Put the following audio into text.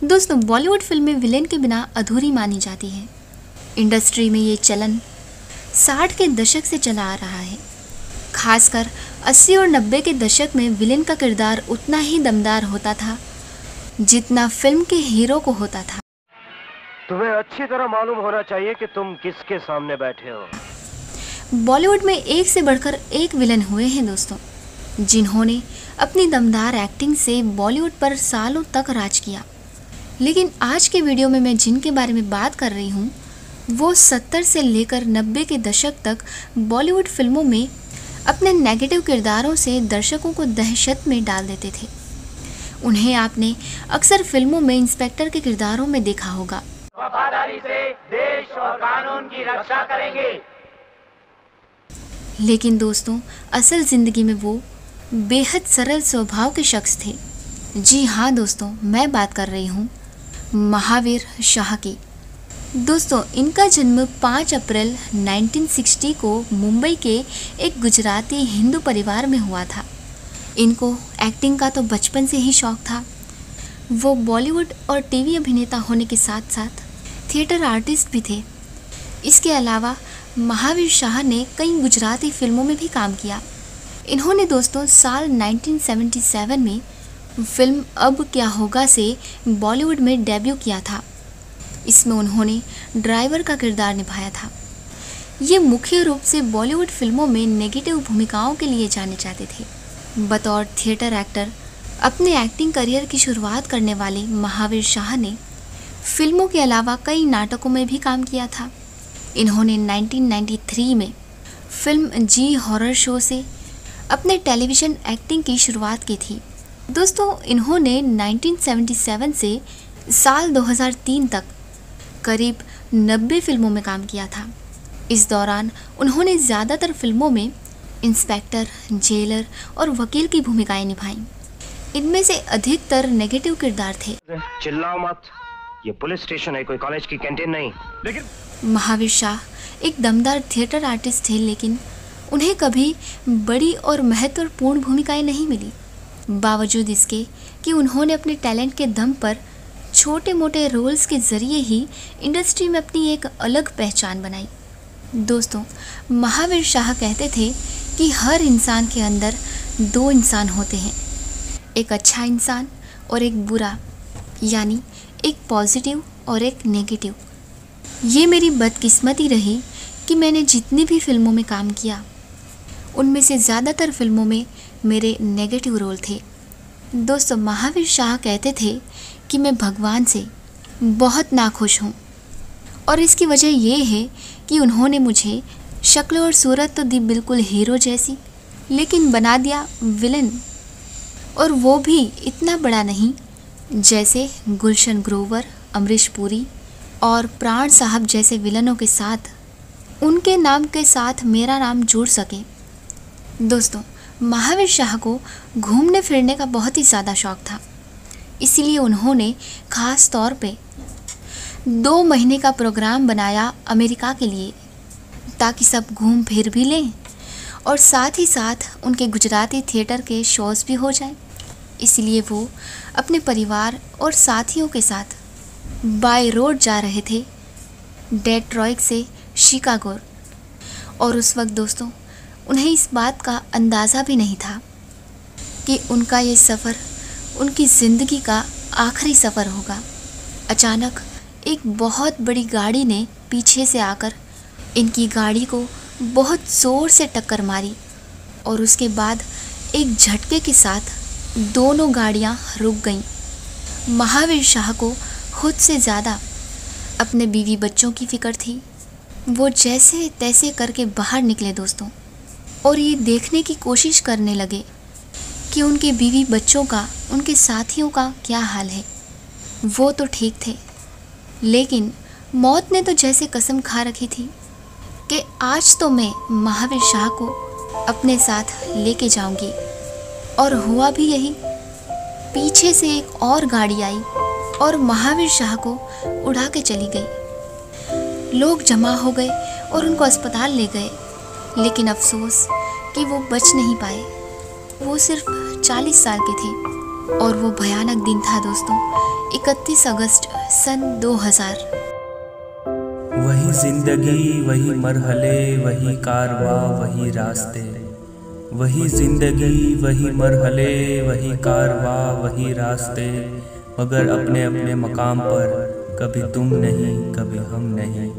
दोस्तों, बॉलीवुड फिल्में विलेन के बिना अधूरी मानी जाती है। इंडस्ट्री में ये चलन 60 के दशक से चला आ रहा है। खासकर 80 और 90 के दशक में विलेन का किरदार उतना ही दमदार होता था जितना फिल्म के हीरो को होता था। तुम्हें अच्छी तरह मालूम होना चाहिए कि तुम किसके सामने बैठे हो। बॉलीवुड में एक से बढ़कर एक विलन हुए हैं दोस्तों, जिन्होंने अपनी दमदार एक्टिंग से बॉलीवुड पर सालों तक राज किया। लेकिन आज के वीडियो में मैं जिनके बारे में बात कर रही हूँ वो 70 से लेकर 90 के दशक तक बॉलीवुड फिल्मों में अपने नेगेटिव किरदारों से दर्शकों को दहशत में डाल देते थे। उन्हें आपने अक्सर फिल्मों में इंस्पेक्टर के किरदारों में देखा होगा। वफादारी से देश और कानून की रक्षा करेंगे। लेकिन दोस्तों, असल जिंदगी में वो बेहद सरल स्वभाव के शख्स थे। जी हाँ दोस्तों, मैं बात कर रही हूँ महावीर शाह की। दोस्तों, इनका जन्म 5 अप्रैल 1960 को मुंबई के एक गुजराती हिंदू परिवार में हुआ था। इनको एक्टिंग का तो बचपन से ही शौक था। वो बॉलीवुड और टीवी अभिनेता होने के साथ साथ थिएटर आर्टिस्ट भी थे। इसके अलावा महावीर शाह ने कई गुजराती फिल्मों में भी काम किया। इन्होंने दोस्तों साल 1977 में फिल्म अब क्या होगा से बॉलीवुड में डेब्यू किया था। इसमें उन्होंने ड्राइवर का किरदार निभाया था। ये मुख्य रूप से बॉलीवुड फिल्मों में नेगेटिव भूमिकाओं के लिए जाने जाते थे। बतौर थिएटर एक्टर अपने एक्टिंग करियर की शुरुआत करने वाले महावीर शाह ने फिल्मों के अलावा कई नाटकों में भी काम किया था। इन्होंने 1993 में फिल्म जी हॉरर शो से अपने टेलीविज़न एक्टिंग की शुरुआत की थी। दोस्तों, इन्होंने 1977 से साल 2003 तक करीब 90 फिल्मों में काम किया था। इस दौरान उन्होंने ज़्यादातर फिल्मों में इंस्पेक्टर, जेलर और वकील की भूमिकाएं निभाईं। इनमें से अधिकतर नेगेटिव किरदार थे। चिल्लाओ मत, ये पुलिस स्टेशन है, कोई कॉलेज की कैंटीन नहीं। लेकिन महावीर शाह एक दमदार थिएटर आर्टिस्ट थे, लेकिन उन्हें कभी बड़ी और महत्वपूर्ण भूमिकाएं नहीं मिली। बावजूद इसके कि उन्होंने अपने टैलेंट के दम पर छोटे मोटे रोल्स के ज़रिए ही इंडस्ट्री में अपनी एक अलग पहचान बनाई। दोस्तों, महावीर शाह कहते थे कि हर इंसान के अंदर 2 इंसान होते हैं, एक अच्छा इंसान और एक बुरा, यानी एक पॉजिटिव और एक नेगेटिव। ये मेरी बदकिस्मती रही कि मैंने जितनी भी फिल्मों में काम किया उनमें से ज़्यादातर फिल्मों में मेरे नेगेटिव रोल थे। दोस्तों, महावीर शाह कहते थे कि मैं भगवान से बहुत नाखुश हूँ और इसकी वजह ये है कि उन्होंने मुझे शक्ल और सूरत तो दी बिल्कुल हीरो जैसी, लेकिन बना दिया विलन, और वो भी इतना बड़ा नहीं जैसे गुलशन ग्रोवर, अमरीश पुरी और प्राण साहब जैसे विलनों के साथ उनके नाम के साथ मेरा नाम जुड़ सके। दोस्तों, महावीर शाह को घूमने फिरने का बहुत ही ज़्यादा शौक़ था। इसीलिए उन्होंने ख़ास तौर पे 2 महीने का प्रोग्राम बनाया अमेरिका के लिए, ताकि सब घूम फिर भी लें और साथ ही साथ उनके गुजराती थिएटर के शोज़ भी हो जाएं। इसलिए वो अपने परिवार और साथियों के साथ बाय रोड जा रहे थे डेट्रॉइट से शिकागो। और उस वक्त दोस्तों, उन्हें इस बात का अंदाज़ा भी नहीं था कि उनका ये सफ़र उनकी ज़िंदगी का आखिरी सफ़र होगा। अचानक एक बहुत बड़ी गाड़ी ने पीछे से आकर इनकी गाड़ी को बहुत ज़ोर से टक्कर मारी और उसके बाद एक झटके के साथ दोनों गाड़ियां रुक गईं। महावीर शाह को खुद से ज़्यादा अपने बीवी बच्चों की फ़िक्र थी। वो जैसे तैसे करके बाहर निकले दोस्तों, और ये देखने की कोशिश करने लगे कि उनके बीवी बच्चों का, उनके साथियों का क्या हाल है। वो तो ठीक थे, लेकिन मौत ने तो जैसे कसम खा रखी थी कि आज तो मैं महावीर शाह को अपने साथ लेके जाऊंगी। और हुआ भी यही। पीछे से एक और गाड़ी आई और महावीर शाह को उड़ा के चली गई। लोग जमा हो गए और उनको अस्पताल ले गए, लेकिन अफसोस कि वो बच नहीं पाए। वो सिर्फ 40 साल के थे। और वो भयानक दिन था दोस्तों, 31 अगस्त सन 2000। वही जिंदगी, वही मरहले, वही कारवां, वही रास्ते। वही जिंदगी, वही मरहले, वही कारवां, वही रास्ते, मगर अपने अपने मकाम पर, कभी तुम नहीं, कभी हम नहीं।